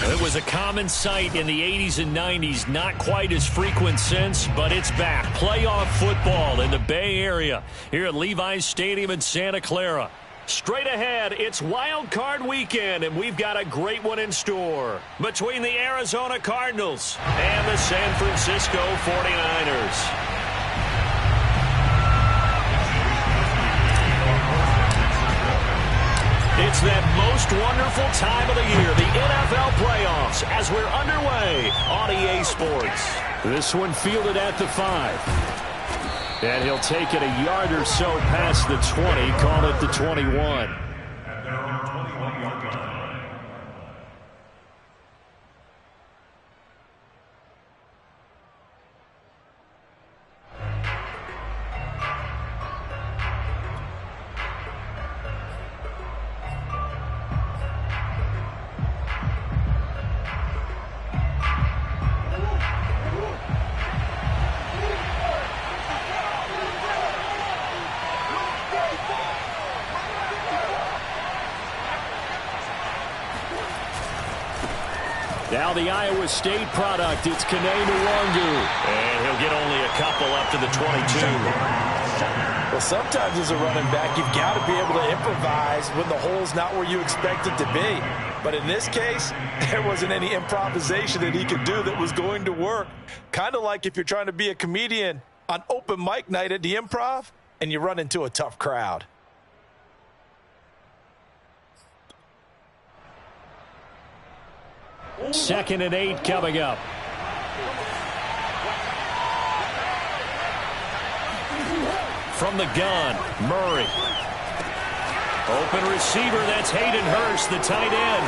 It was a common sight in the 80s and 90s, not quite as frequent since, but it's back. Playoff football in the Bay Area here at Levi's Stadium in Santa Clara. Straight ahead, it's Wild Card Weekend, and we've got a great one in store between the Arizona Cardinals and the San Francisco 49ers. It's that most wonderful time of the year, the NFL playoffs, as we're underway on EA Sports. This one fielded at the 5. And he'll take it a yard or so past the 20, call it the 21. Now the Iowa State product, it's Kene Nwangu. And he'll get only a couple up to the 22. Well, sometimes as a running back, you've got to be able to improvise when the hole's not where you expect it to be. But in this case, there wasn't any improvisation that he could do that was going to work. Kind of like if you're trying to be a comedian on open mic night at the Improv and you run into a tough crowd. Second and 8 coming up. From the gun, Murray. Open receiver, that's Hayden Hurst, the tight end.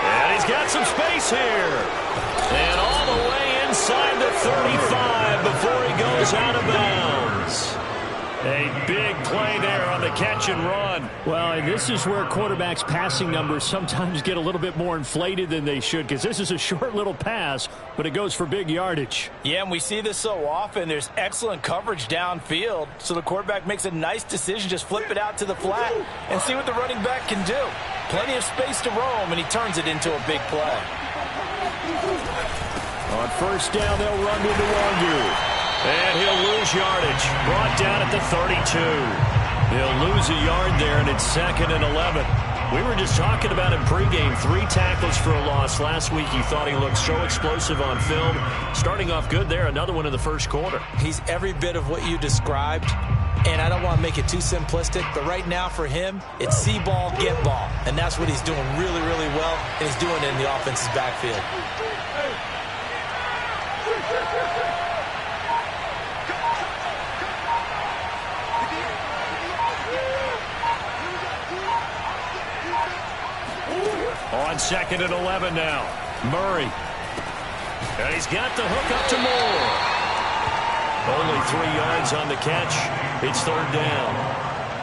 And he's got some space here. And all the way inside the 35 before he goes out of bounds. A big play there on the catch and run. Well, and this is where quarterbacks' passing numbers sometimes get a little bit more inflated than they should, because this is a short little pass, but it goes for big yardage. Yeah, and we see this so often. There's excellent coverage downfield, so the quarterback makes a nice decision. Just flip it out to the flat and see what the running back can do. Plenty of space to roam, and he turns it into a big play. On first down, they'll run into Wangu. And he'll lose yardage. Brought down at the 32. He'll lose a yard there, and it's 2nd and 11. We were just talking about him pregame. 3 tackles for a loss. Last week you thought he looked so explosive on film. Starting off good there. Another one in the first quarter. He's every bit of what you described. And I don't want to make it too simplistic, but right now for him, it's see ball, get ball. And that's what he's doing really, really well, and he's doing it in the offense's backfield. On 2nd and 11 now. Murray. And he's got the hook up to Moore. Only 3 yards on the catch. It's 3rd down.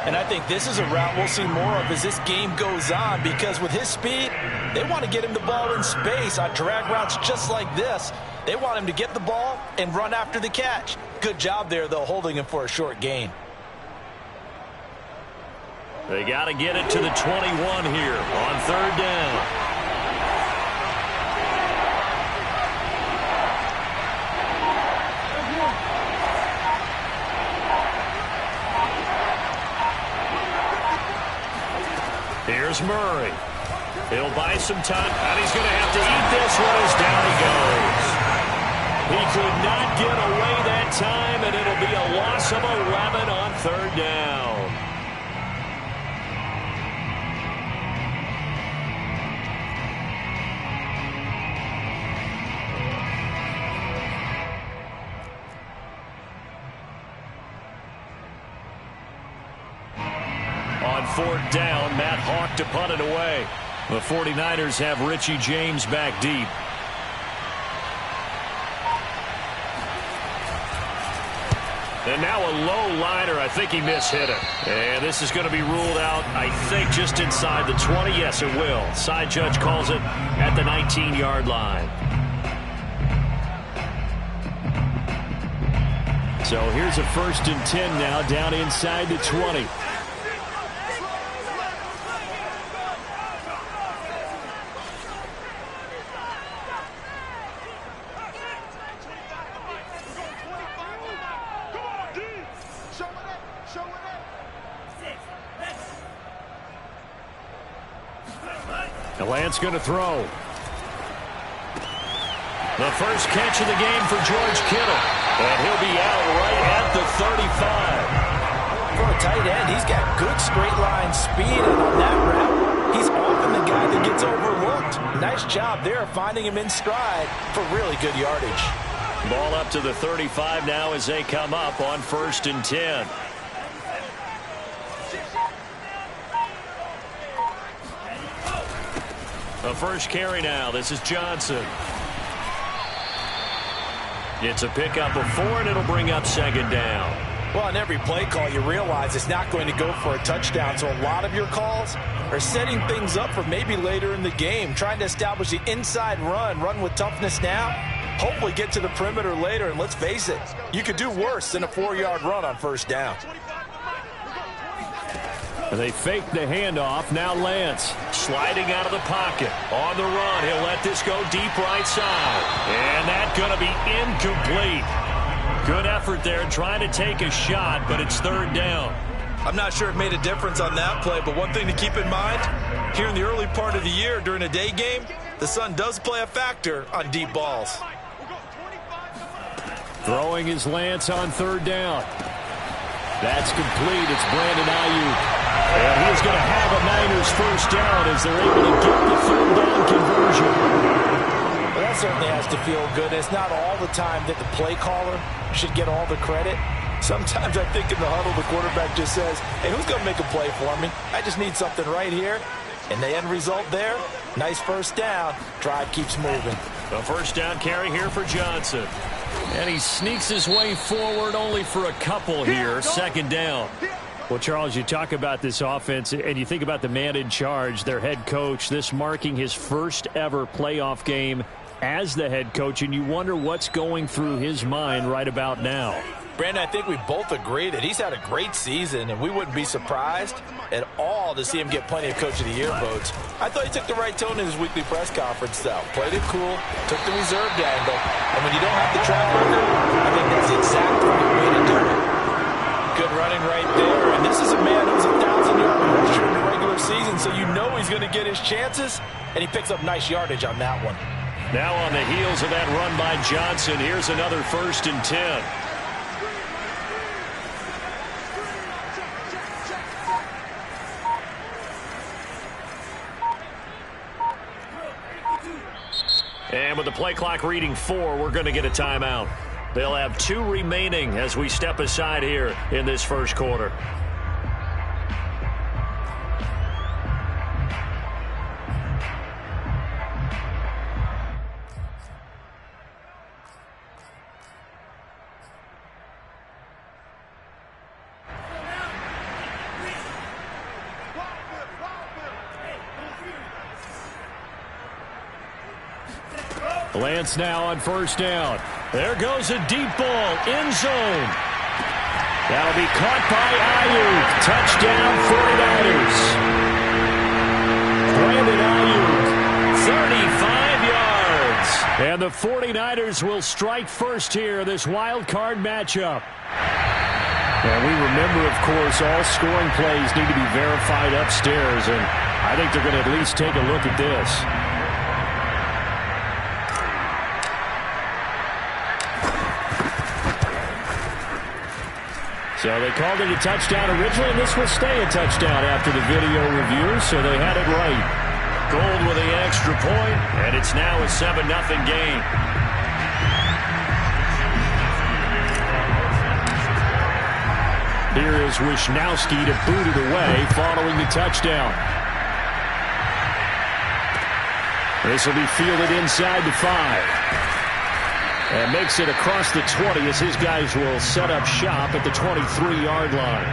And I think this is a route we'll see more of as this game goes on, because with his speed, they want to get him the ball in space on drag routes just like this. They want him to get the ball and run after the catch. Good job there, though, holding him for a short gain. They got to get it to the 21 here on 3rd down. Here's Murray. He'll buy some time, and he's going to have to eat this one as down he goes. He could not get away that time, and it'll be a loss of 11 on 3rd down. On 4th down, Matt Hawk to punt it away. The 49ers have Richie James back deep. And now a low liner. I think he mishit it. And this is going to be ruled out, I think, just inside the 20. Yes, it will. Side judge calls it at the 19-yard line. So here's a 1st and 10 now, down inside the 20. Lance going to throw. The first catch of the game for George Kittle. And he'll be out right at the 35. For a tight end, he's got good straight line speed, and on that route, he's often the guy that gets overlooked. Nice job there finding him in stride for really good yardage. Ball up to the 35 now as they come up on 1st and 10. The first carry now. This is Johnson. It's a pickup of 4, and it'll bring up 2nd down. Well, on every play call, you realize it's not going to go for a touchdown, so a lot of your calls are setting things up for maybe later in the game, trying to establish the inside run with toughness now, hopefully get to the perimeter later, and let's face it, you could do worse than a 4-yard run on 1st down. They fake the handoff. Now Lance sliding out of the pocket. On the run, he'll let this go deep right side. And that's going to be incomplete. Good effort there trying to take a shot, but it's 3rd down. I'm not sure it made a difference on that play, but one thing to keep in mind, here in the early part of the year during a day game, the sun does play a factor on deep balls. Throwing is Lance on 3rd down. That's complete. It's Brandon Ayuk. And he's going to have a Niners first down as they're able to get the 3rd down conversion. Well, that certainly has to feel good. It's not all the time that the play caller should get all the credit. Sometimes I think in the huddle, the quarterback just says, hey, who's going to make a play for me? I just need something right here. And the end result there, Nice first down. Drive keeps moving. A first down carry here for Johnson. And he sneaks his way forward only for a couple here. Second down. Well, Charles, you talk about this offense, and you think about the man in charge, their head coach, this marking his first ever playoff game as the head coach, and you wonder what's going through his mind right about now. Brandon, I think we both agree that he's had a great season, and we wouldn't be surprised at all to see him get plenty of Coach of the Year votes. I thought he took the right tone in his weekly press conference, though. Played it cool, took the reserved angle, and when you don't have the track record, I think that's the exact right way to do it. Good running right there, and this is a man who's a 1,000-yard rusher in the regular season, so you know he's going to get his chances, and he picks up nice yardage on that one. Now on the heels of that run by Johnson, here's another 1st and 10. And with the play clock reading 4, we're going to get a timeout. They'll have 2 remaining as we step aside here in this first quarter. Lance now on first down. There goes a deep ball, end zone. That'll be caught by Ayuk. Touchdown, 49ers. Brandon Ayuk, 35 yards. And the 49ers will strike first here, this wild card matchup. And we remember, of course, all scoring plays need to be verified upstairs, and I think they're going to at least take a look at this. So they called it a touchdown originally, and this will stay a touchdown after the video review, so they had it right. Gold with the extra point, and it's now a 7-0 game. Here is Wisnowski to boot it away following the touchdown. This will be fielded inside the 5. And makes it across the 20 as his guys will set up shop at the 23-yard line.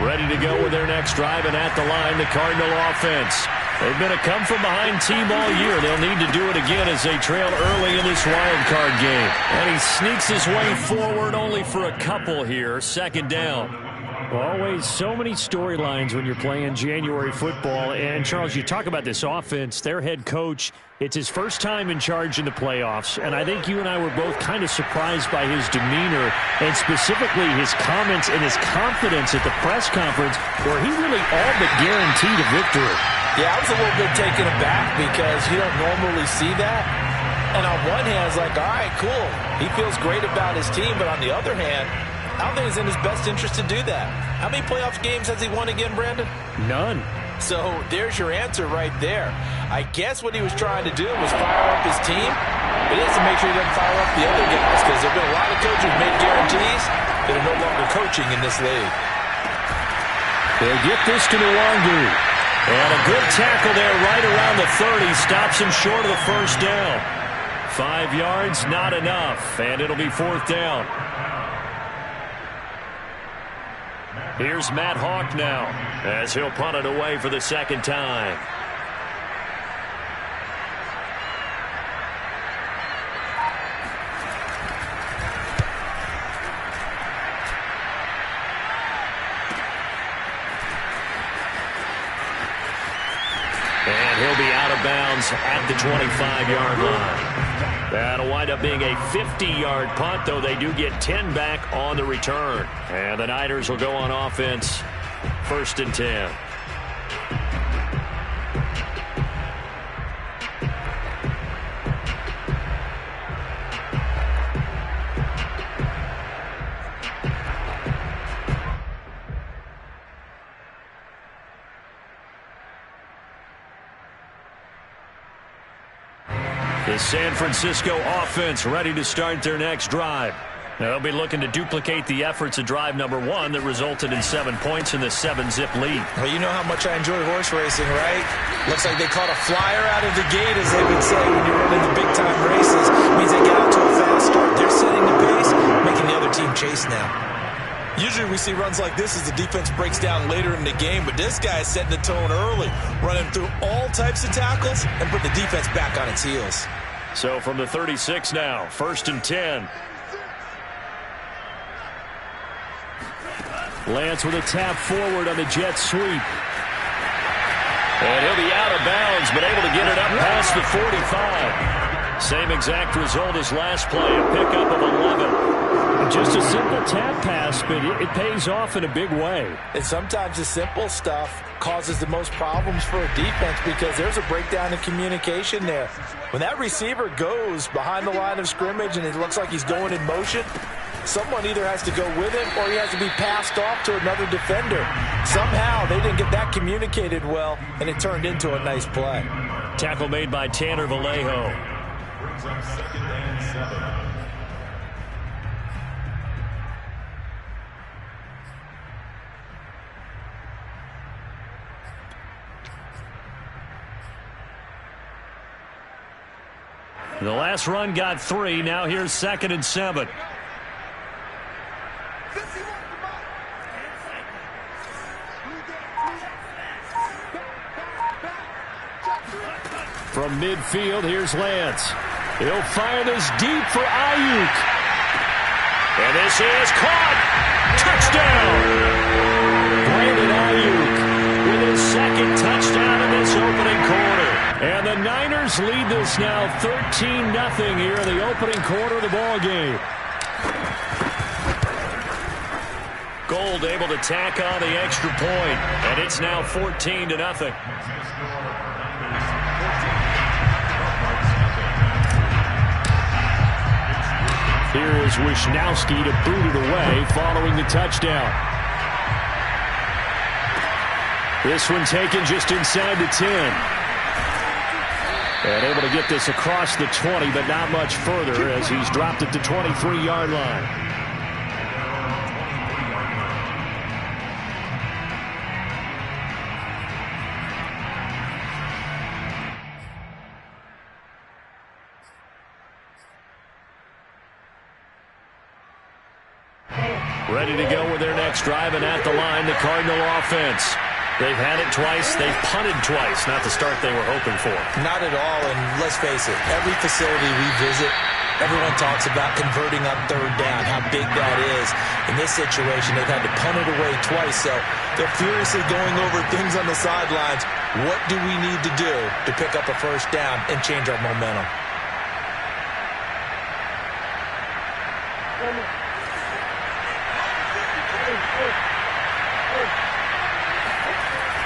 Ready to go with their next drive, and at the line, the Cardinal offense. They've been a come-from-behind team all year. They'll need to do it again as they trail early in this wild card game. And he sneaks his way forward only for a couple here. Second down. Always so many storylines when you're playing January football. And, Charles, you talk about this offense, their head coach, it's his first time in charge in the playoffs. And I think you and I were both kind of surprised by his demeanor and specifically his comments and his confidence at the press conference where he really all but guaranteed a victory. Yeah, I was a little bit taken aback because you don't normally see that. And on one hand, it's like, all right, cool. He feels great about his team. But on the other hand, I don't think it's in his best interest to do that. How many playoff games has he won again, Brandon? None. So there's your answer right there. I guess what he was trying to do was fire up his team, but he has to make sure he doesn't fire up the other guys because there have been a lot of coaches who made guarantees that are no longer coaching in this league. They'll get this to Nwangu. And a good tackle there right around the 30. Stops him short of the first down. 5 yards, not enough. And it'll be 4th down. Here's Matt Hawk now as he'll punt it away for the second time. And he'll be out of bounds at the 25-yard line. That'll wind up being a 50-yard punt, though they do get 10 back on the return. And the Niners will go on offense, 1st and 10. The San Francisco offense ready to start their next drive. They'll be looking to duplicate the efforts of drive number 1 that resulted in 7 points in the 7-zip lead. Well, you know how much I enjoy horse racing, right? Looks like they caught a flyer out of the gate, as they would say when you're running the big-time races. It means they get out to a fast start. They're setting the pace, making the other team chase now. Usually we see runs like this as the defense breaks down later in the game, but this guy is setting the tone early, running through all types of tackles and put the defense back on its heels. So from the 36 now, 1st and 10. Lance with a tap forward on the jet sweep. And he'll be out of bounds, but able to get it up past the 45. Same exact result as last play, a pickup of 11. Just a simple tap pass, but it pays off in a big way. And sometimes the simple stuff causes the most problems for a defense because there's a breakdown in communication there. When that receiver goes behind the line of scrimmage and it looks like he's going in motion, someone either has to go with him or he has to be passed off to another defender. Somehow they didn't get that communicated well, and it turned into a nice play. Tackle made by Tanner Vallejo. Brings up 2nd and 7. The last run got 3. Now here's 2nd and 7. From midfield, here's Lance. He'll fire this deep for Ayuk. And this is caught. Touchdown! Brandon Ayuk with his 2nd touchdown in this opening quarter. And the Niners lead this now 13-0 here in the opening quarter of the ball game. Gold able to tack on the extra point, and it's now 14-0. Here is Wishnowski to boot it away following the touchdown. This one taken just inside the 10. And able to get this across the 20, but not much further as he's dropped at the 23-yard line. Ready to go with their next drive, and at the line, the Cardinal offense. They've had it twice. They've punted twice. Not the start they were hoping for. Not at all, and let's face it, every facility we visit, everyone talks about converting on 3rd down, how big that is. In this situation, they've had to punt it away twice, so they're furiously going over things on the sidelines. What do we need to do to pick up a 1st down and change our momentum?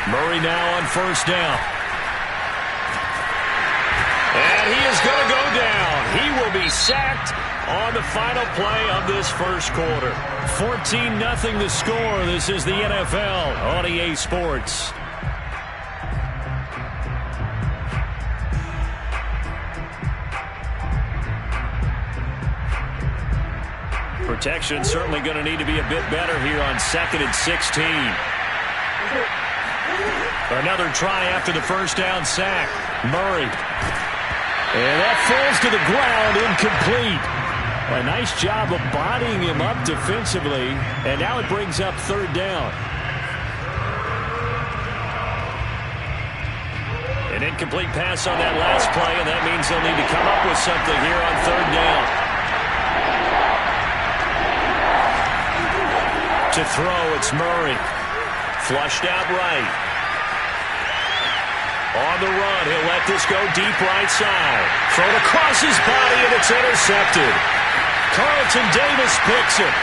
Murray now on 1st down. And he is going to go down. He will be sacked on the final play of this 1st quarter. 14-0 the score. This is the NFL on EA Sports. Protection certainly going to need to be a bit better here on 2nd and 16. Another try after the 1st down sack. Murray. And that falls to the ground, incomplete. A nice job of bodying him up defensively, and now it brings up 3rd down. An incomplete pass on that last play, and that means they'll need to come up with something here on 3rd down. To throw, it's Murray. Flushed out right. On the run, he'll let this go deep right side. Thrown across his body, and it's intercepted. Carlton Davis picks it.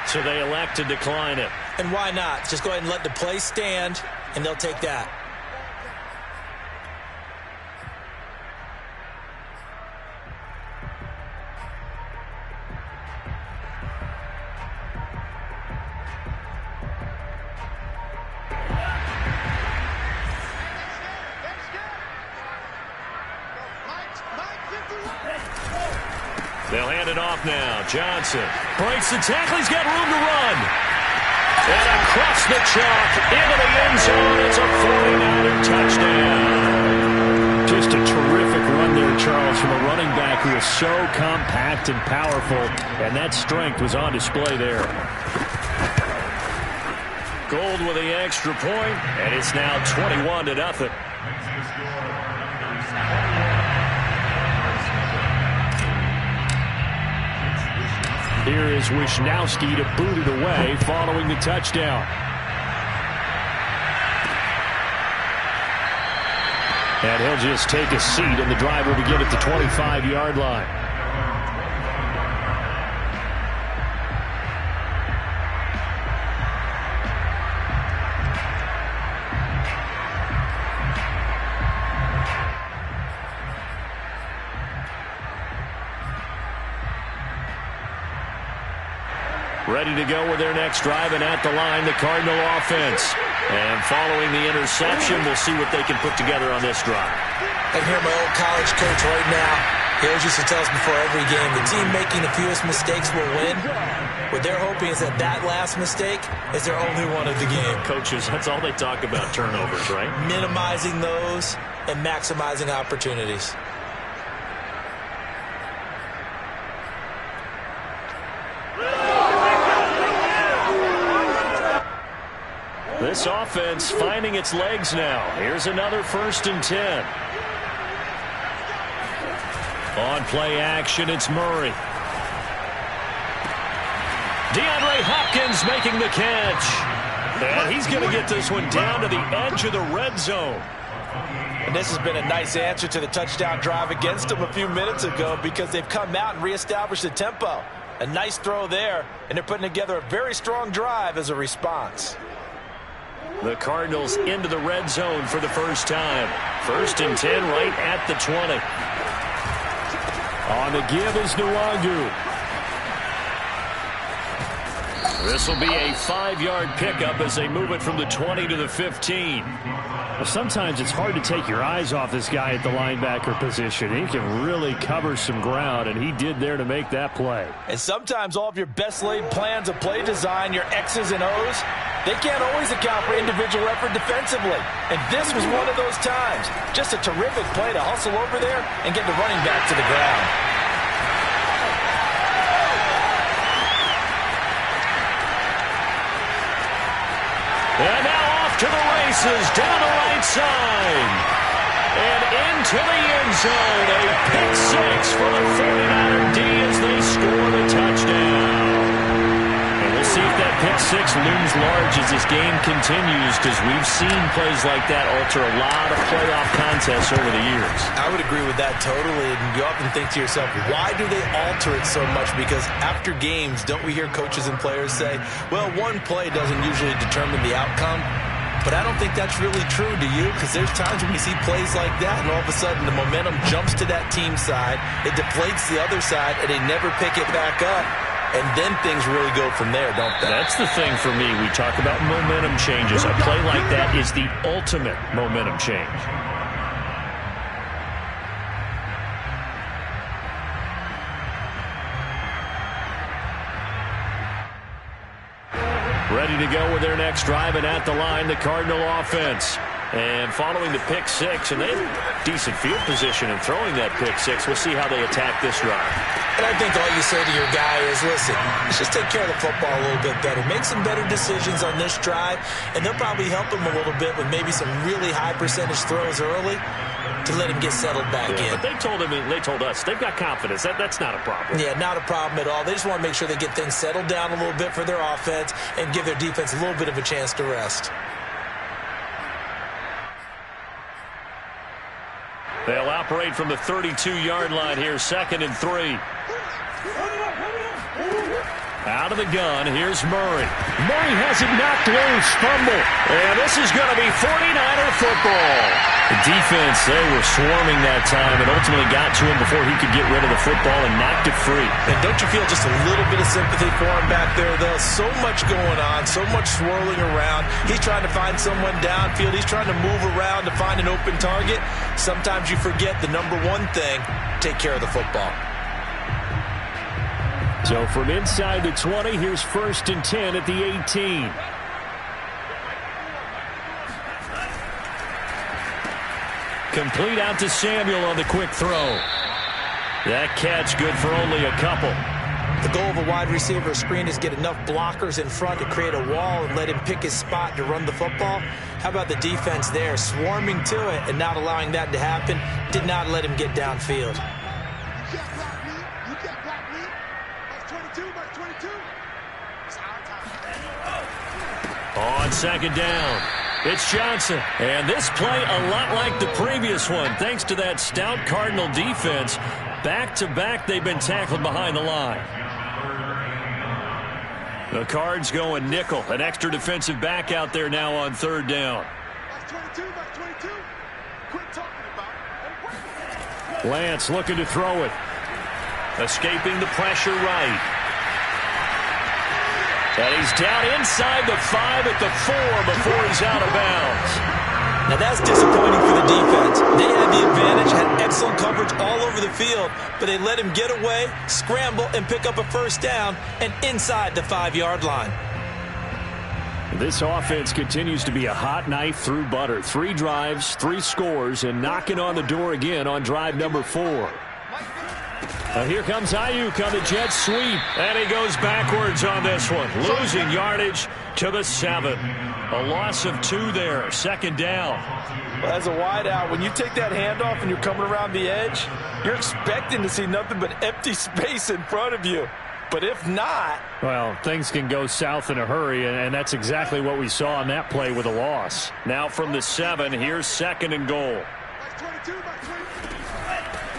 So they elect to decline it. And why not? Just go ahead and let the play stand, and they'll take that. They'll hand it off now. Johnson breaks the tackle. He's got room to run. And across the chalk into the end zone. It's a 49er touchdown. Just a terrific run there, Charles, from a running back who is so compact and powerful. And that strength was on display there. Gold with the extra point, and it's now 21-0. Here is Wisnowski to boot it away following the touchdown. And he'll just take a seat, and the drive will begin at the 25-yard line. Ready to go with their next drive, and at the line, the Cardinal offense. And following the interception, we'll see what they can put together on this drive. I hear my old college coach right now. He always used to tell us before every game, the team making the fewest mistakes will win. What they're hoping is that that last mistake is their only one of the game. Coaches, that's all they talk about, turnovers, right? Minimizing those and maximizing opportunities. This offense finding its legs now. Here's another 1st and 10. On play action, it's Murray. DeAndre Hopkins making the catch. And he's going to get this one down to the edge of the red zone. And this has been a nice answer to the touchdown drive against them a few minutes ago, because they've come out and reestablished the tempo. A nice throw there, and they're putting together a very strong drive as a response. The Cardinals into the red zone for the first time. 1st and 10 right at the 20. On the give is Nwangu. This will be a 5-yard pickup as they move it from the 20 to the 15. Well, sometimes it's hard to take your eyes off this guy at the linebacker position. He can really cover some ground, and he did there to make that play. And sometimes all of your best laid plans of play design, your X's and O's, they can't always account for individual effort defensively. And this was one of those times. Just a terrific play to hustle over there and get the running back to the ground. And now off to the races, down the right side. And into the end zone. A pick six for the 49er D as they score the touchdown. And we'll see if that pick six looms large as this game continues, because we've seen plays like that alter a lot of playoff contests over the years. I would agree with that totally. And you often think to yourself, why do they alter it so much? Because after games, don't we hear coaches and players say, well, one play doesn't usually determine the outcome. But I don't think that's really true, do you? Because there's times when we see plays like that, and all of a sudden the momentum jumps to that team side, it deflates the other side, and they never pick it back up. And then things really go from there, don't they? That's the thing for me. We talk about momentum changes. A play like that is the ultimate momentum change. Ready to go with their next drive, and at the line, the Cardinal offense. And following the pick six, and they have decent field position in throwing that pick six. We'll see how they attack this drive. And I think all you say to your guy is, listen, let's just take care of the football a little bit better. Make some better decisions on this drive, and they'll probably help him a little bit with maybe some really high percentage throws early to let him get settled back in. But they told us, they've got confidence. That's not a problem. Yeah, not a problem at all. They just want to make sure they get things settled down a little bit for their offense and give their defense a little bit of a chance to rest. They'll operate from the 32-yard line here, 2nd and 3. Out of the gun, here's Murray. Murray has it knocked loose, fumble. And this is going to be 49er football. The defense, they were swarming that time and ultimately got to him before he could get rid of the football and knocked it free. And don't you feel just a little bit of sympathy for him back there, though? So much going on, so much swirling around. He's trying to find someone downfield. He's trying to move around to find an open target. Sometimes you forget the number one thing, take care of the football. So from inside the 20, here's 1st and 10 at the 18. Complete out to Samuel on the quick throw. That catch good for only a couple. The goal of a wide receiver screen is get enough blockers in front to create a wall and let him pick his spot to run the football. How about the defense there, swarming to it and not allowing that to happen? Did not let him get downfield. You can't block me. You can't block me. That's 22. That's 22. It's our time. On 2nd down, it's Johnson. And this play a lot like the previous one. Thanks to that stout Cardinal defense, back-to-back they've been tackled behind the line. The Cards going nickel. An extra defensive back out there now on 3rd down. That's 22. That's 22. Quit talking about it. Lance looking to throw it. Escaping the pressure right. And he's down inside the 5 at the 4 before he's out of bounds. Now that's disappointing for the defense. They had the advantage, had excellent coverage all over the field, but they let him get away, scramble, and pick up a 1st down and inside the 5-yard line. This offense continues to be a hot knife through butter. 3 drives, 3 scores, and knocking on the door again on drive number 4. Here comes Ayuk on the jet sweep, and he goes backwards on this one, losing yardage to the 7. A loss of 2 there, 2nd down. Well, as a wideout, when you take that handoff and you're coming around the edge, you're expecting to see nothing but empty space in front of you. But if not... Well, things can go south in a hurry, and that's exactly what we saw on that play with a loss. Now from the 7, here's 2nd and goal. That's 22. That's 22.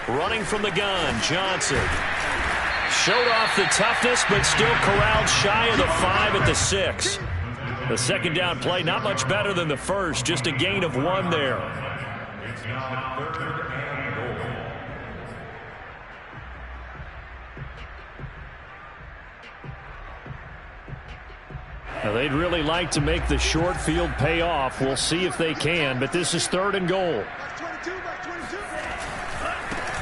Running from the gun, Johnson. Showed off the toughness, but still corralled shy of the 5 at the 6. The 2nd down play, not much better than the first, just a gain of 1 there. It's now 3rd and goal. Now, they'd really like to make the short field pay off. We'll see if they can, but this is 3rd and goal. That's 22. That's 22.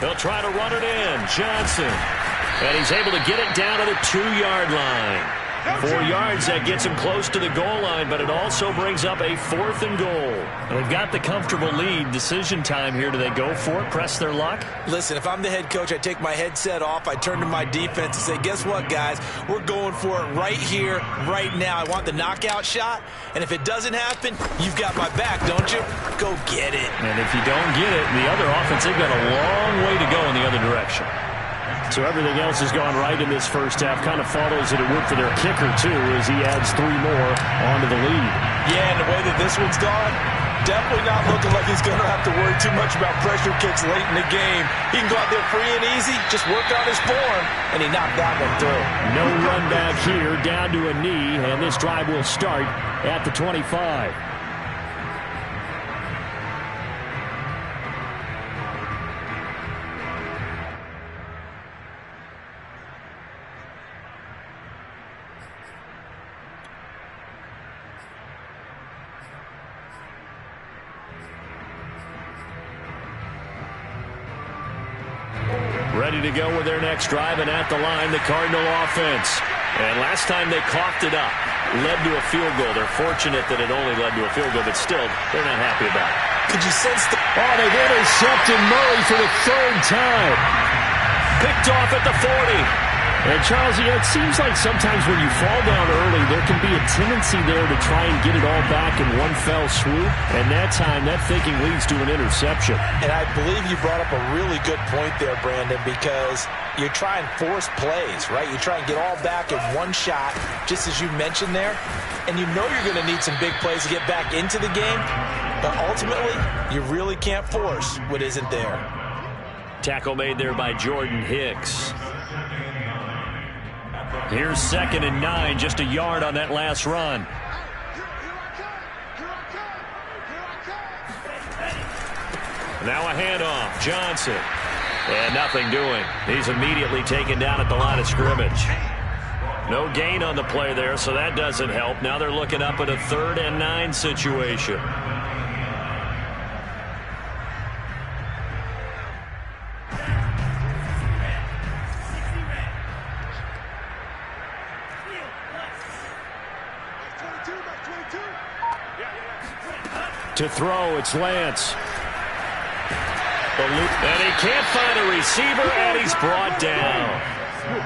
They'll try to run it in. Johnson. And he's able to get it down to the 2-yard line. 4 yards, that gets him close to the goal line, but it also brings up a 4th and goal. They've got the comfortable lead. Decision time here. Do they go for it, press their luck? Listen, if I'm the head coach, I take my headset off. I turn to my defense and say, guess what, guys? We're going for it right here, right now. I want the knockout shot, and if it doesn't happen, you've got my back, don't you? Go get it. And if you don't get it, the other offense, they've got a long way to go in the other direction. So everything else has gone right in this first half. Kind of follows that it would for their kicker, too, as he adds 3 more onto the lead. Yeah, and the way that this one's gone, definitely not looking like he's going to have to worry too much about pressure kicks late in the game. He can go out there free and easy, just work on his form, and he knocked that one through. No run back here, down to a knee, and this drive will start at the 25. Ready to go with their next drive, and at the line, the Cardinal offense. And last time they coughed it up, led to a field goal. They're fortunate that it only led to a field goal, but still, they're not happy about it. Could you sense the... Oh, they've intercepted Murray for the 3rd time. Picked off at the 40. And Charles, it seems like sometimes when you fall down early, there can be a tendency there to try and get it all back in one fell swoop. And that time, that thinking leads to an interception. And I believe you brought up a really good point there, Brandon, because you try and force plays, right? You try and get all back in one shot, just as you mentioned there. And you know you're going to need some big plays to get back into the game. But ultimately, you really can't force what isn't there. Tackle made there by Jordan Hicks. Here's 2nd and 9, just a yard on that last run. Now a handoff. Johnson. And nothing doing. He's immediately taken down at the line of scrimmage. No gain on the play there, so that doesn't help. Now they're looking up at a 3rd and 9 situation. To throw, it's Lance. And he can't find a receiver, and he's brought down.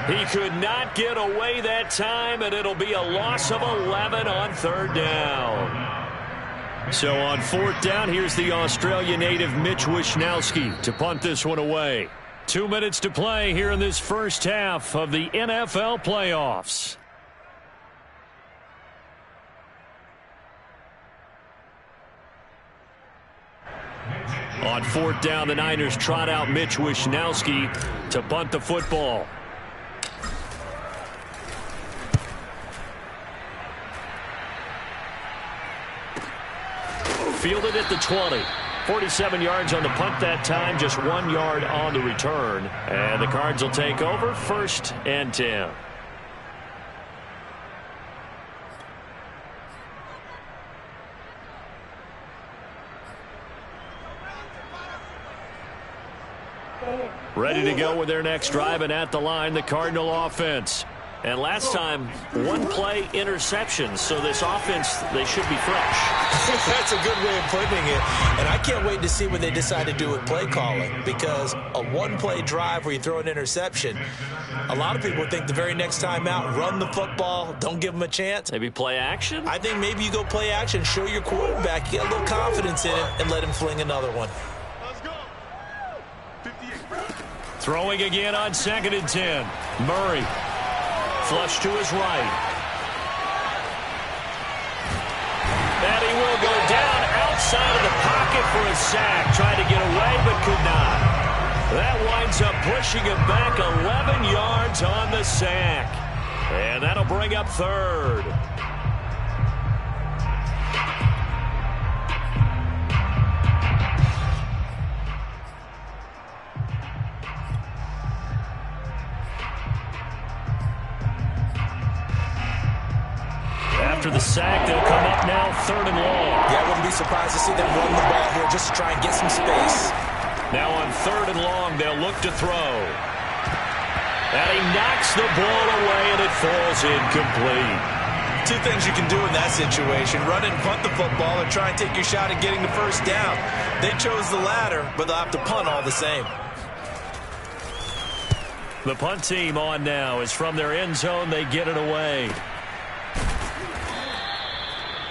He could not get away that time, and it'll be a loss of 11 on 3rd down. So on 4th down, here's the Australia native Mitch Wishnowsky to punt this one away. 2 minutes to play here in this first half of the NFL playoffs. On 4th down, the Niners trot out Mitch Wishnowsky to punt the football. Fielded at the 20. 47 yards on the punt that time, just 1 yard on the return. And the Cards will take over 1st and 10. Ready to go with their next drive, and at the line, the Cardinal offense. And last time, 1-play interceptions, so this offense, they should be fresh. That's a good way of putting it. And I can't wait to see what they decide to do with play calling, because a 1-play drive where you throw an interception, a lot of people think the very next time out, run the football, don't give them a chance. Maybe play action? I think maybe you go play action, show your quarterback, get a little confidence in him, and let him fling another one. Throwing again on 2nd and 10. Murray. Flush to his right. And he will go down outside of the pocket for a sack. Tried to get away, but could not. That winds up pushing him back 11 yards on the sack. And that'll bring up 3rd. After the sack, they'll come up now 3rd and long. Yeah, I wouldn't be surprised to see them run the ball here just to try and get some space. Now on 3rd and long, they'll look to throw. And he knocks the ball away, and it falls incomplete. 2 things you can do in that situation: run and punt the football, or try and take your shot at getting the 1st down. They chose the latter, but they'll have to punt all the same. The punt team on now is from their end zone. They get it away.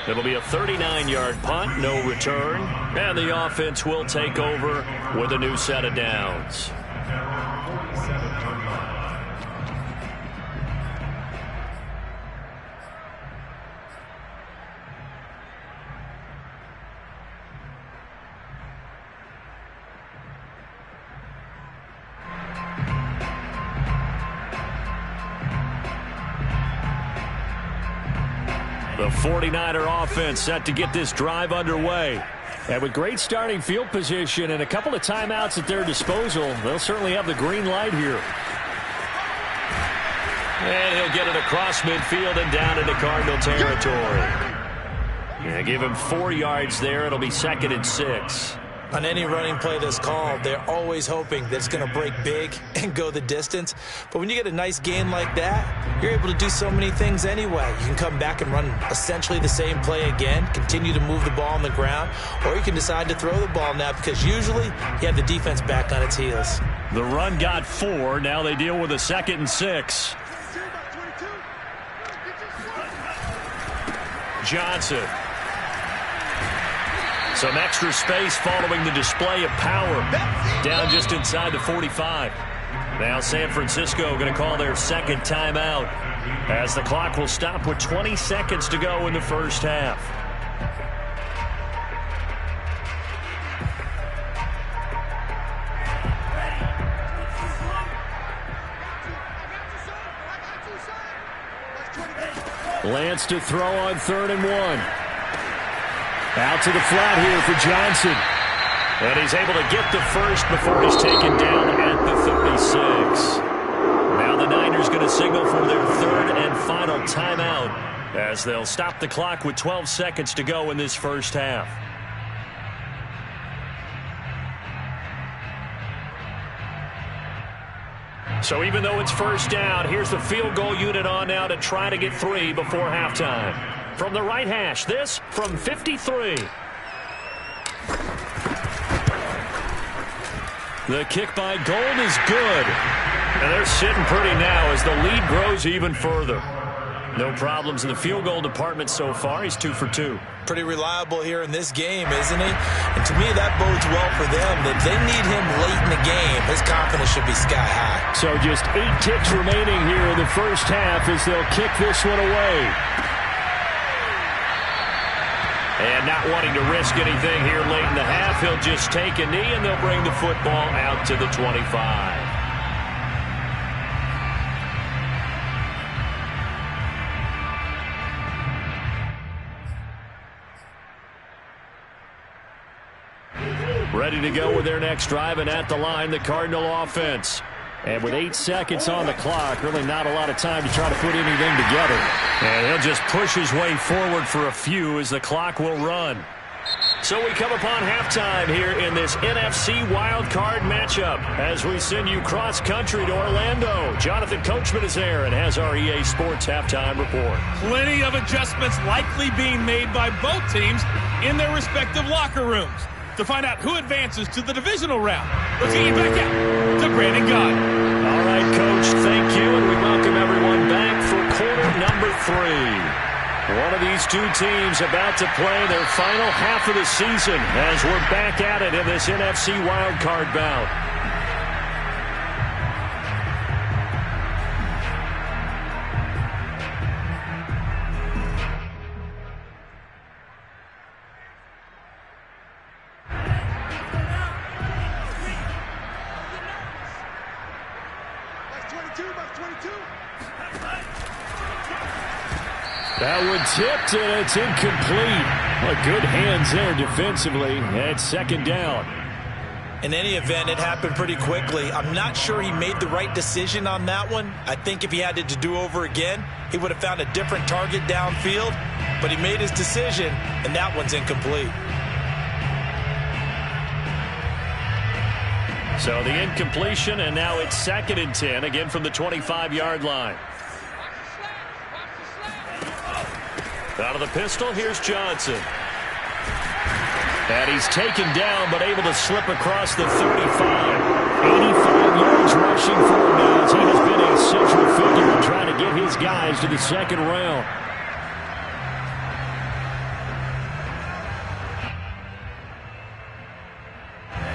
It'll be a 39-yard punt, no return, and the offense will take over with a new set of downs. The 49er offense set to get this drive underway. And with great starting field position and a couple of timeouts at their disposal, they'll certainly have the green light here. And he'll get it across midfield and down into Cardinal territory. Yeah, give him 4 yards there. It'll be 2nd and 6. On any running play that's called, they're always hoping that it's going to break big and go the distance. But when you get a nice gain like that, you're able to do so many things anyway. You can come back and run essentially the same play again, continue to move the ball on the ground, or you can decide to throw the ball now, because usually you have the defense back on its heels. The run got 4. Now they deal with a 2nd and 6. Johnson. Some extra space following the display of power. Down just inside the 45. Now San Francisco going to call their 2nd timeout, as the clock will stop with 20 seconds to go in the first half. Lance to throw on 3rd and 1. Out to the flat here for Johnson. And he's able to get the first before he's taken down at the 36. Now the Niners going to signal for their third and final timeout as they'll stop the clock with 12 seconds to go in this first half. So even though it's first down, here's the field goal unit on now to try to get 3 before halftime. From the right hash, this from 53. The kick by Gold is good. And they're sitting pretty now as the lead grows even further. No problems in the field goal department so far. He's 2 for 2. Pretty reliable here in this game, isn't he? And to me, that bodes well for them. That they need him late in the game. His confidence should be sky high. So just 8 ticks remaining here in the first half as they'll kick this one away. And not wanting to risk anything here late in the half, he'll just take a knee and they'll bring the football out to the 25. Ready to go with their next drive, and at the line, the Cardinal offense. And with 8 seconds on the clock, really not a lot of time to try to put anything together. And he'll just push his way forward for a few as the clock will run. So we come upon halftime here in this NFC wildcard matchup as we send you cross-country to Orlando. Jonathan Coachman is there and has our EA Sports halftime report. Plenty of adjustments likely being made by both teams in their respective locker rooms. To find out who advances to the divisional round, let's get you back out to Brandon Gott. All right, Coach, thank you, and we welcome everyone back for quarter number 3. One of these two teams about to play their final half of the season as we're back at it in this NFC wildcard bout. That one tipped, and it's incomplete. Well, good hands there defensively at second down. In any event, it happened pretty quickly. I'm not sure he made the right decision on that one. I think if he had it to do over again, he would have found a different target downfield. But he made his decision, and that one's incomplete. So the incompletion, and now it's 2nd and 10, again from the 25-yard line. Out of the pistol, here's Johnson. And he's taken down, but able to slip across the 35. 85 yards rushing for him now as he has been a central figure in trying to get his guys to the second round.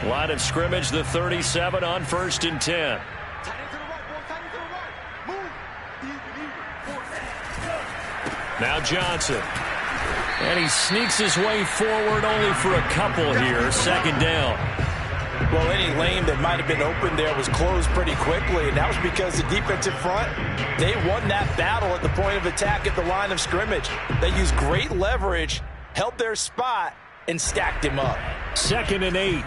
Line of scrimmage, the 37 on 1st and 10. Now Johnson. And he sneaks his way forward only for a couple here. 2nd down. Well, any lane that might have been open there was closed pretty quickly, and that was because the defensive front, they won that battle at the point of attack at the line of scrimmage. They used great leverage, held their spot, and stacked him up. 2nd and 8.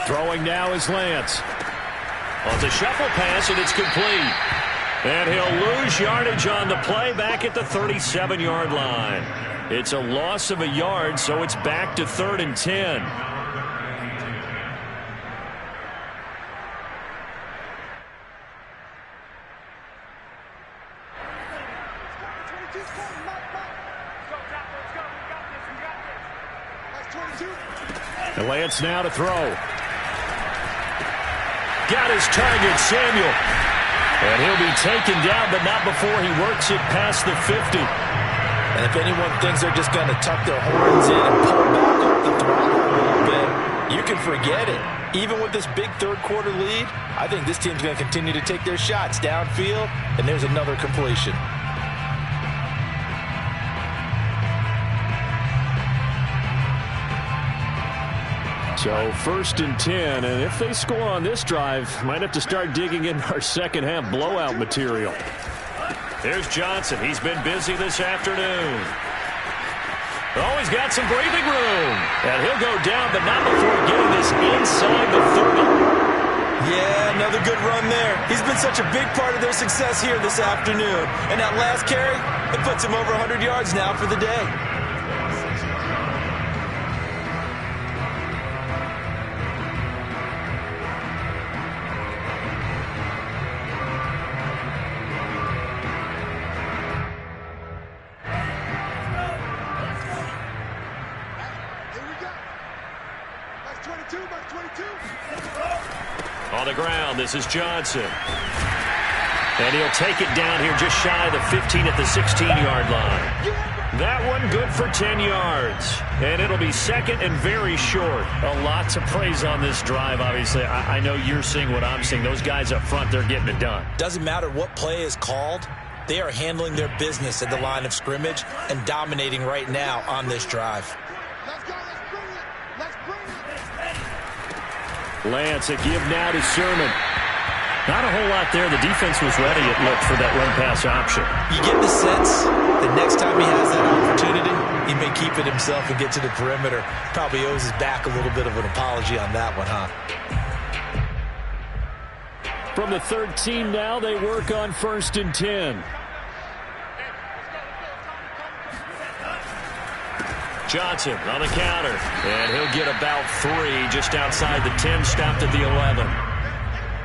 Throwing now is Lance. Well, it's a shuffle pass, and it's complete. And he'll lose yardage on the play back at the 37-yard line. It's a loss of a yard, so it's back to 3rd and 10. And Lance now to throw. Got his target, Samuel. And he'll be taken down, but not before he works it past the 50. And if anyone thinks they're just going to tuck their horns in and pull back up the throttle a little bit, you can forget it. Even with this big third-quarter lead, I think this team's going to continue to take their shots downfield, and there's another completion. So 1st and 10, and if they score on this drive, might have to start digging in our second half blowout material. Here's Johnson. He's been busy this afternoon. Oh, he's got some breathing room. And he'll go down, but not before getting this inside the 30. Yeah, another good run there. He's been such a big part of their success here this afternoon. And that last carry, it puts him over 100 yards now for the day. On the ground, this is Johnson. And he'll take it down here just shy of the 15 at the 16-yard line. That one good for 10 yards. And it'll be second and very short. A lot to praise on this drive, obviously. I know you're seeing what I'm seeing. Those guys up front, they're getting it done. Doesn't matter what play is called. They are handling their business at the line of scrimmage and dominating right now on this drive. Let's go. Let's bring it. Lance, a give now to Sermon. Not a whole lot there. The defense was ready, it looked, for that run-pass option. You get the sense that next time he has that opportunity, he may keep it himself and get to the perimeter. Probably owes his back a little bit of an apology on that one, huh? From the 13 now, they work on 1st and 10. Johnson on the counter, and he'll get about 3 just outside the 10, stopped at the 11.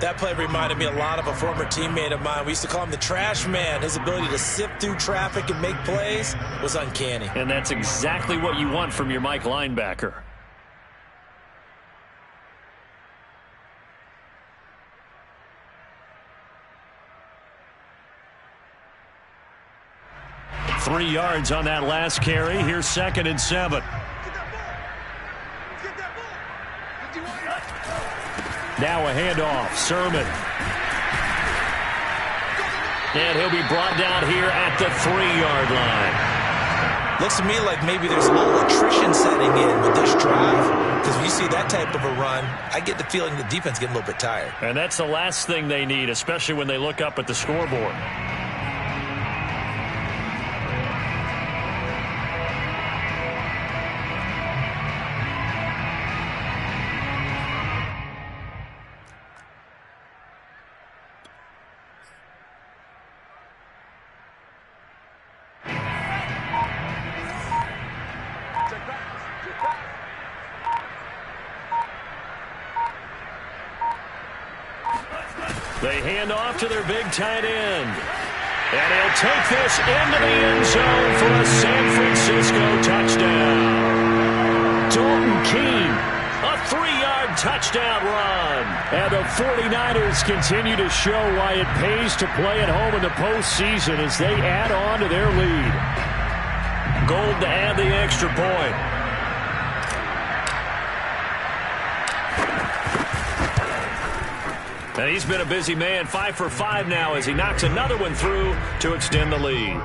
That play reminded me a lot of a former teammate of mine. We used to call him the trash man. His ability to sift through traffic and make plays was uncanny. And that's exactly what you want from your Mike linebacker. Three yards on that last carry. Here's 2nd and 7. Now a handoff. Sermon. And he'll be brought down here at the 3-yard line. Looks to me like maybe there's a little attrition setting in with this drive. Because when you see that type of a run, I get the feeling the defense getting a little bit tired. And that's the last thing they need, especially when they look up at the scoreboard. They hand off to their big tight end. And he'll take this into the end zone for a San Francisco touchdown. Dalton Keene, a 3-yard touchdown run. And the 49ers continue to show why it pays to play at home in the postseason as they add on to their lead. Gold to add the extra point. And he's been a busy man, 5 for 5 now as he knocks another one through to extend the lead.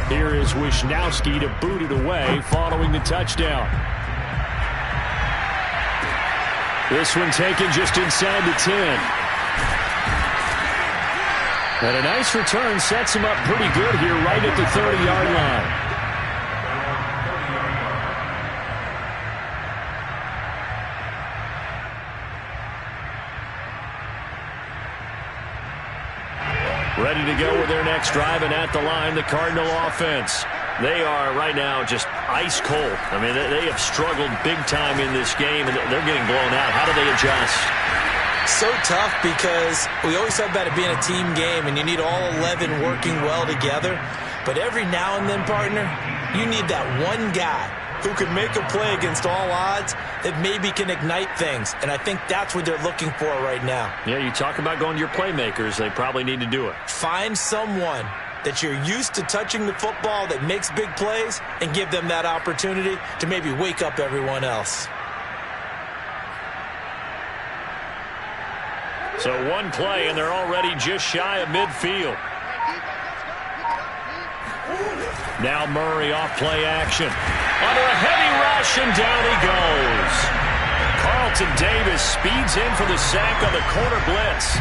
Here is Wisnowski to boot it away following the touchdown. This one taken just inside the 10. And a nice return sets him up pretty good here right at the 30-yard line. Ready to go with their next drive, and at the line, the Cardinal offense. They are right now just ice cold. I mean, they have struggled big time in this game, and they're getting blown out. How do they adjust? So tough because we always talk about it being a team game, and you need all 11 working well together. But every now and then, partner, you need that one guy who can make a play against all odds that maybe can ignite things. And I think that's what they're looking for right now. Yeah, you talk about going to your playmakers. They probably need to do it. Find someone that you're used to touching the football that makes big plays and give them that opportunity to maybe wake up everyone else. So one play, and they're already just shy of midfield. Now Murray off play action. Under a heavy rush, and down he goes. Carlton Davis speeds in for the sack on the corner blitz.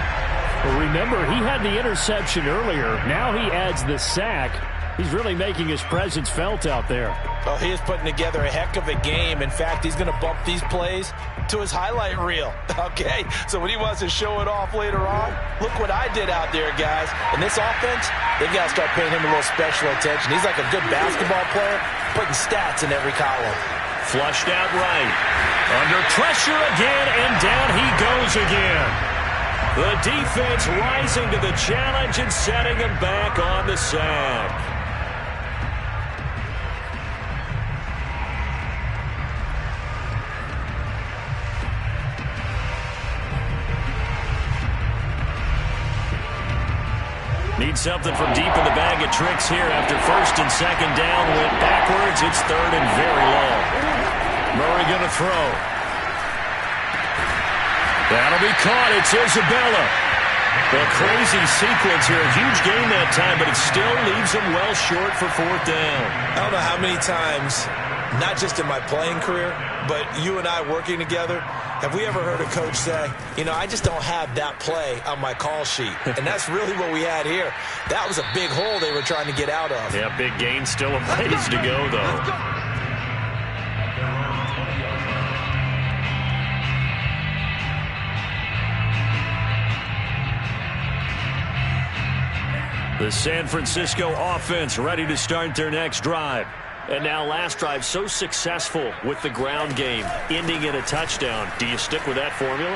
Well, remember, he had the interception earlier. Now he adds the sack. He's really making his presence felt out there. Oh, he is putting together a heck of a game. In fact, he's going to bump these plays to his highlight reel. Okay, so when he wants to show it off later on, look what I did out there, guys. In this offense, they've got to start paying him a little special attention. He's like a good basketball player, putting stats in every column. Flushed out right. Under pressure again, and down he goes again. The defense rising to the challenge and setting him back on the sack. Need something from deep in the bag of tricks here after first and second down. Went backwards. It's third and very long. Murray going to throw. That'll be caught. It's Isabella. A crazy sequence here. A huge game that time, but it still leaves him well short for fourth down. I don't know how many times, not just in my playing career, but you and I working together, have we ever heard a coach say, you know, I just don't have that play on my call sheet? And that's really what we had here. That was a big hole they were trying to get out of. Yeah, big gain, still a ways to go, though. The San Francisco offense ready to start their next drive. And now last drive so successful with the ground game, ending in a touchdown. Do you stick with that formula?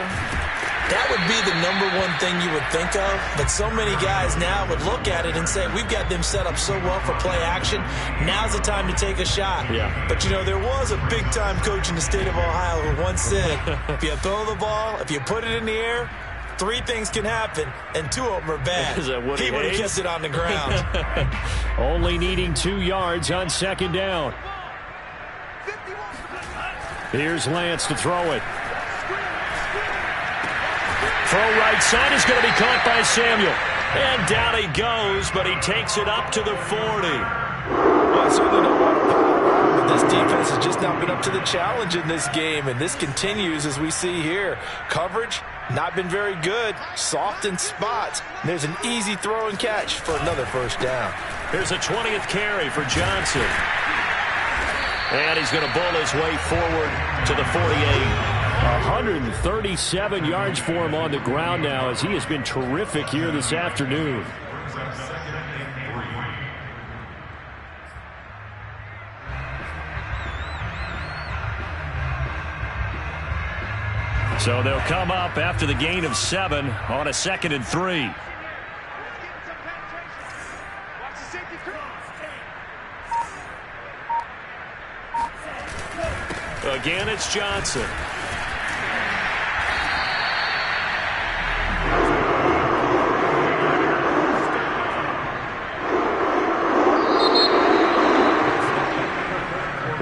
That would be the #1 thing you would think of, but so many guys now would look at it and say, we've got them set up so well for play action, now's the time to take a shot. Yeah. But, you know, there was a big-time coach in the state of Ohio who once said, if you throw the ball, if you put it in the air, 3 things can happen, and 2 of them are bad. He would have kept it on the ground. Only needing 2 yards on second down. Here's Lance to throw it. Throw right side is going to be caught by Samuel. And down he goes, but he takes it up to the 40. Well, I certainly don't want to pile on, but this defense has just not been up to the challenge in this game, and this continues as we see here. Coverage, not been very good. Soft in spots. And there's an easy throw and catch for another first down. Here's a 20th carry for Johnson. And he's going to bowl his way forward to the 48. 137 yards for him on the ground now as he has been terrific here this afternoon. So they'll come up after the gain of 7 on a 2nd and 3. Again, it's Johnson.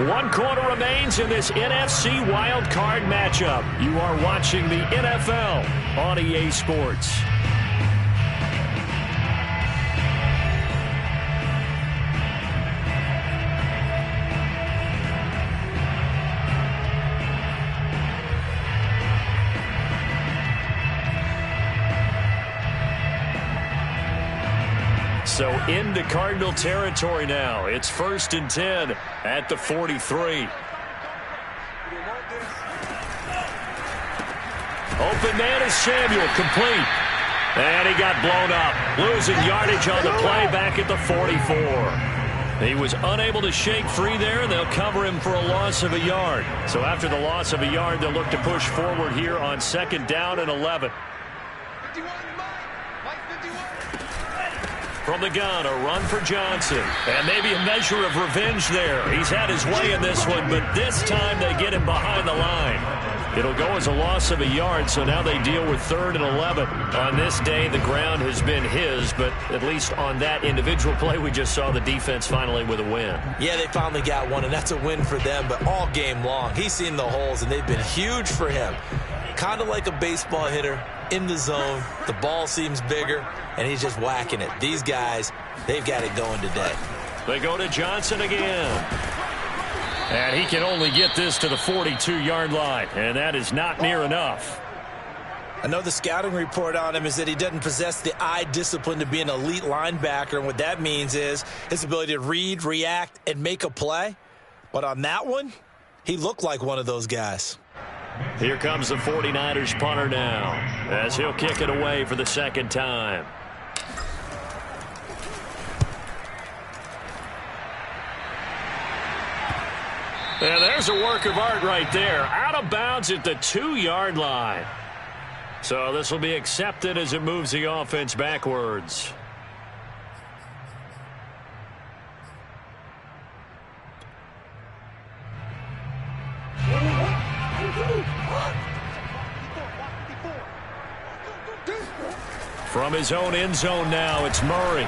One quarter remains in this NFC wildcard matchup. You are watching the NFL on EA Sports. So into Cardinal territory now. It's 1st and 10 at the 43. Open man is Samuel, complete. And he got blown up. Losing yardage on the play back at the 44. He was unable to shake free there. They'll cover him for a loss of a yard. So after the loss of a yard, they'll look to push forward here on 2nd down and 11. From the gun, a run for Johnson. And maybe a measure of revenge there. He's had his way in this one, but this time they get him behind the line. It'll go as a loss of a yard, so now they deal with 3rd and 11. On this day, the ground has been his, but at least on that individual play, we just saw the defense finally with a win. Yeah, they finally got one, and that's a win for them, but all game long, he's seen the holes, and they've been huge for him. Kind of like a baseball hitter in the zone. The ball seems bigger, and he's just whacking it. These guys, they've got it going today. They go to Johnson again. And he can only get this to the 42-yard line, and that is not near enough. I know the scouting report on him is that he doesn't possess the eye discipline to be an elite linebacker, and what that means is his ability to read, react, and make a play. But on that one, he looked like one of those guys. Here comes the 49ers punter now, as he'll kick it away for the second time. And there's a work of art right there. Out of bounds at the 2-yard line. So this will be accepted as it moves the offense backwards. From his own end zone now, it's Murray.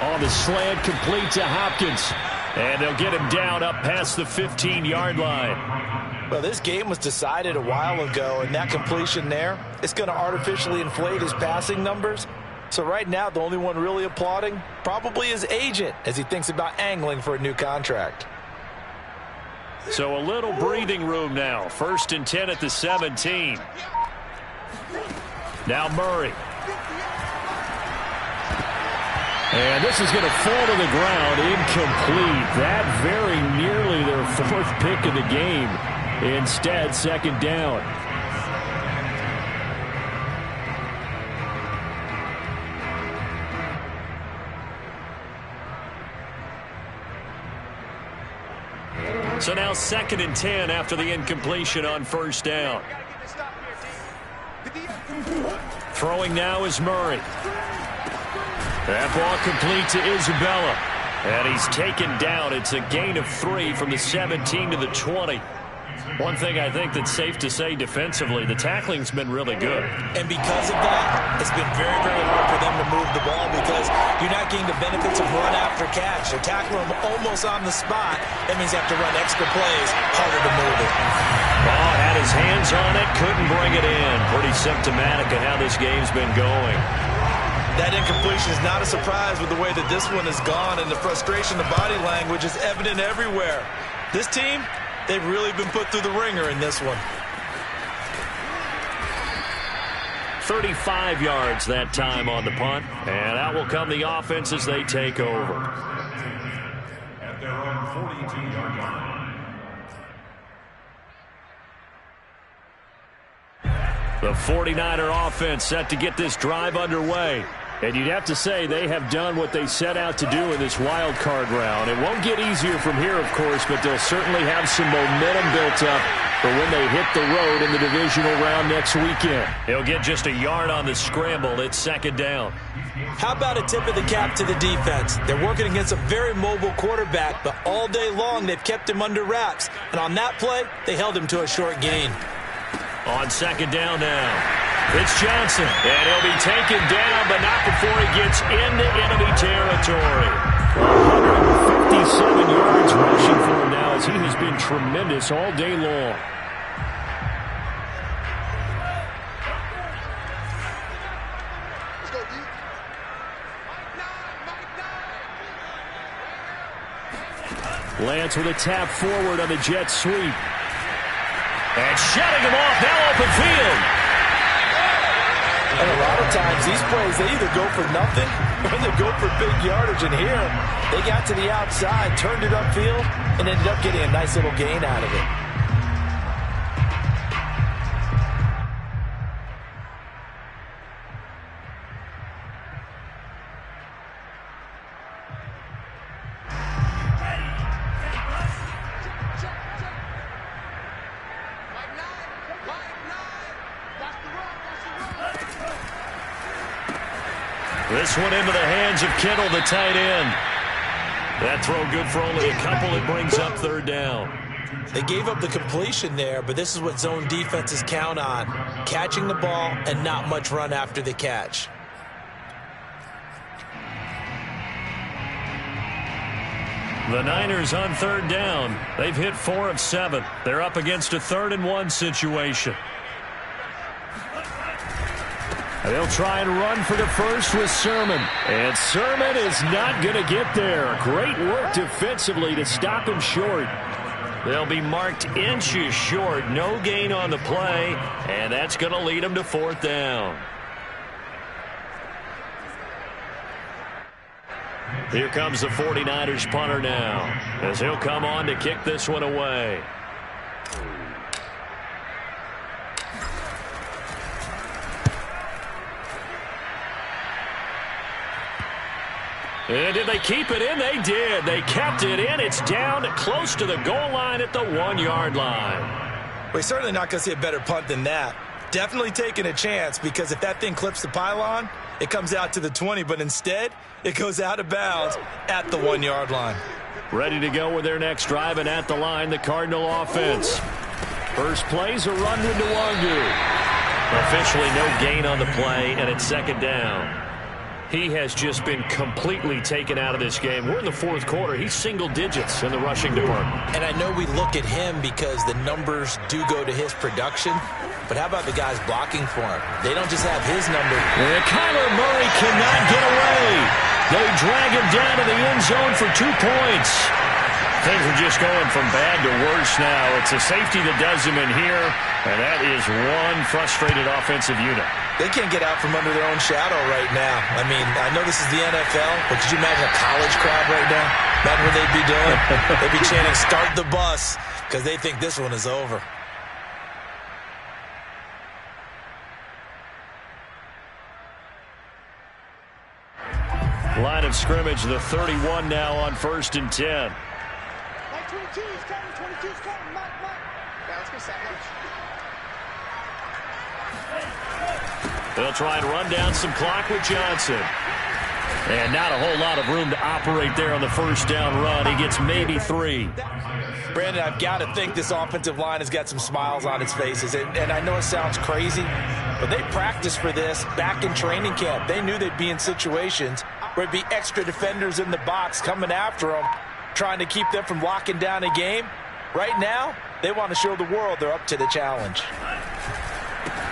On the slant, complete to Hopkins. And they'll get him down up past the 15-yard line. Well, this game was decided a while ago, and that completion there, it's going to artificially inflate his passing numbers. So right now, the only one really applauding probably his agent as he thinks about angling for a new contract. So a little breathing room now. 1st and 10 at the 17. Now Murray. And this is going to fall to the ground, incomplete. That very nearly their 4th pick of the game. Instead, 2nd down. So now 2nd and 10 after the incompletion on 1st down. Throwing now is Murray. That ball complete to Isabella. And he's taken down. It's a gain of 3 from the 17 to the 20. One thing I think that's safe to say defensively, the tackling's been really good. And because of that, it's been very, very hard for them to move the ball because you're not getting the benefits of run after catch. They're tackling them almost on the spot. That means you have to run extra plays, harder to move it. Oh, had his hands on it, couldn't bring it in. Pretty symptomatic of how this game's been going. That incompletion is not a surprise with the way that this one has gone, and the frustration, the body language is evident everywhere. This team, they've really been put through the ringer in this one. 35 yards that time on the punt, and out will come the offense as they take over. At their own 42-yard line. The 49er offense set to get this drive underway. And you'd have to say they have done what they set out to do in this wild card round. It won't get easier from here, of course, but they'll certainly have some momentum built up for when they hit the road in the divisional round next weekend. They'll get just a yard on the scramble. It's 2nd down. How about a tip of the cap to the defense? They're working against a very mobile quarterback, but all day long they've kept him under wraps. And on that play, they held him to a short gain. On 2nd down now. It's Johnson, and he'll be taken down, but not before he gets into enemy territory. 157 yards rushing for him now as he has been tremendous all day long. Let's go, D. Lance with a tap forward on the jet sweep. And shutting him off, now open field. And a lot of times, these plays, they either go for nothing or they go for big yardage. And here, they got to the outside, turned it upfield, and ended up getting a nice little gain out of it. This one into the hands of Kittle, the tight end. That throw good for only a couple. It brings up 3rd down. They gave up the completion there, but this is what zone defenses count on. Catching the ball and not much run after the catch. The Niners on 3rd down. They've hit 4 of 7. They're up against a 3rd and 1 situation. They'll try and run for the first with Sermon. And Sermon is not going to get there. Great work defensively to stop him short. They'll be marked inches short. No gain on the play, and that's going to lead them to 4th down. Here comes the 49ers punter now, as he'll come on to kick this one away. And did they keep it in? They did. They kept it in. It's down close to the goal line at the 1-yard line. We're certainly not going to see a better punt than that. Definitely taking a chance, because if that thing clips the pylon, it comes out to the 20, but instead it goes out of bounds at the 1-yard line. Ready to go with their next drive, and at the line, the Cardinal offense. First play's a run with Nwangu. Officially no gain on the play, and it's 2nd down. He has just been completely taken out of this game. We're in the 4th quarter. He's single digits in the rushing department. And I know we look at him because the numbers do go to his production, but how about the guys blocking for him? They don't just have his number. And Kyler Murray cannot get away. They drag him down to the end zone for 2 points. Things are just going from bad to worse now. It's a safety that does him in here, and that is one frustrated offensive unit. They can't get out from under their own shadow right now. I mean, I know this is the NFL, but could you imagine a college crowd right now? Imagine what they'd be doing. They'd be chanting, "Start the bus," because they think this one is over. Line of scrimmage, the 31 now on 1st and 10. Like 22, he's coming, 22's coming, Mike. Yeah, let's go second. They'll try and run down some clock with Johnson. And not a whole lot of room to operate there on the 1st down run. He gets maybe 3. Brandon, I've got to think this offensive line has got some smiles on its faces. And I know it sounds crazy, but they practiced for this back in training camp. They knew they'd be in situations where it'd be extra defenders in the box coming after them, trying to keep them from locking down a game. Right now, they want to show the world they're up to the challenge.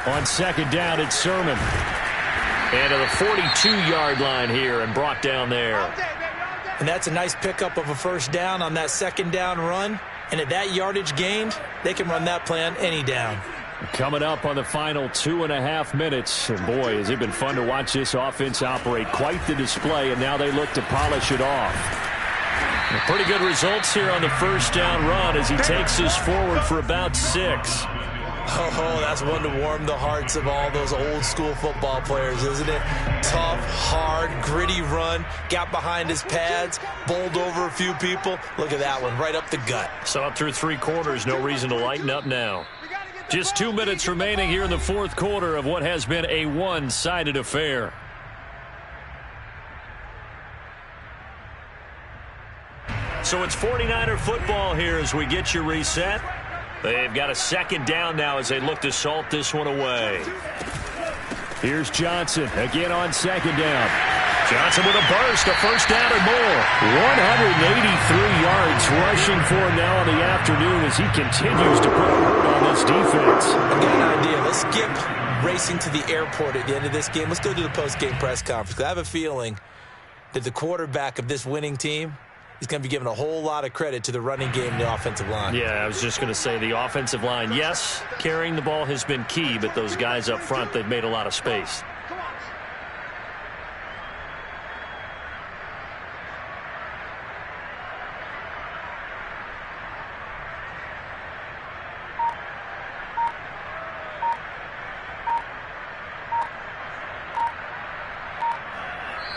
On 2nd down, it's Sermon. And to the 42-yard line here and brought down there. And that's a nice pickup of a 1st down on that 2nd down run. And at that yardage gained, they can run that play on any down. Coming up on the final 2.5 minutes. And boy, has it been fun to watch this offense operate. Quite the display, and now they look to polish it off. Pretty good results here on the 1st down run as he takes us forward for about 6. Oh, that's one to warm the hearts of all those old school football players, isn't it? Tough, hard, gritty run, got behind his pads, bowled over a few people. Look at that one, right up the gut. So up through 3 quarters, no reason to lighten up now. Just 2 minutes remaining here in the 4th quarter of what has been a one-sided affair. So it's 49er football here as we get you reset. They've got a 2nd down now as they look to salt this one away. Here's Johnson again on 2nd down. Johnson with a burst, a 1st down or more. 183 yards rushing for him now on the afternoon as he continues to put a hurt on this defense. I've got an idea. Let's skip racing to the airport at the end of this game. Let's go to the post-game press conference. I have a feeling that the quarterback of this winning team is going to be giving a whole lot of credit to the running game and the offensive line. Yeah, I was just going to say the offensive line, yes, carrying the ball has been key, but those guys up front, they've made a lot of space.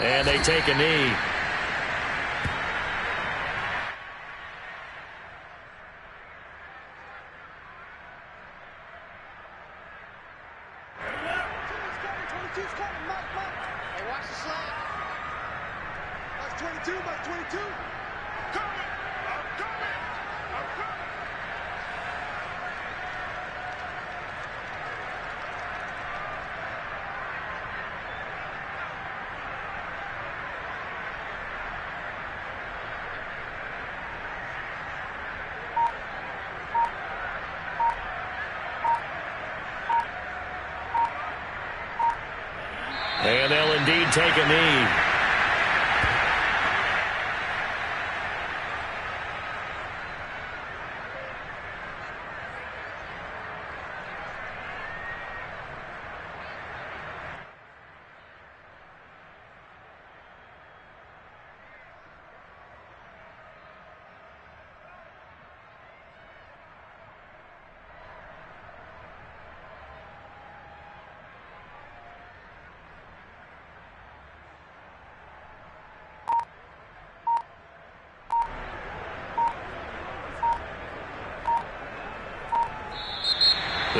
And they take a knee. And they'll indeed take a knee.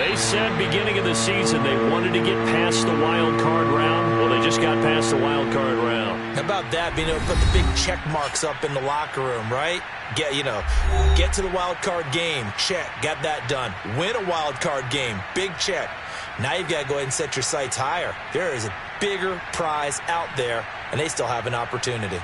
They said beginning of the season they wanted to get past the wild card round. Well, they just got past the wild card round. How about that, being able to put the big check marks up in the locker room, right? Get to the wild card game, check, got that done. Win a wild card game, big check. Now you've got to go ahead and set your sights higher. There is a bigger prize out there, and they still have an opportunity.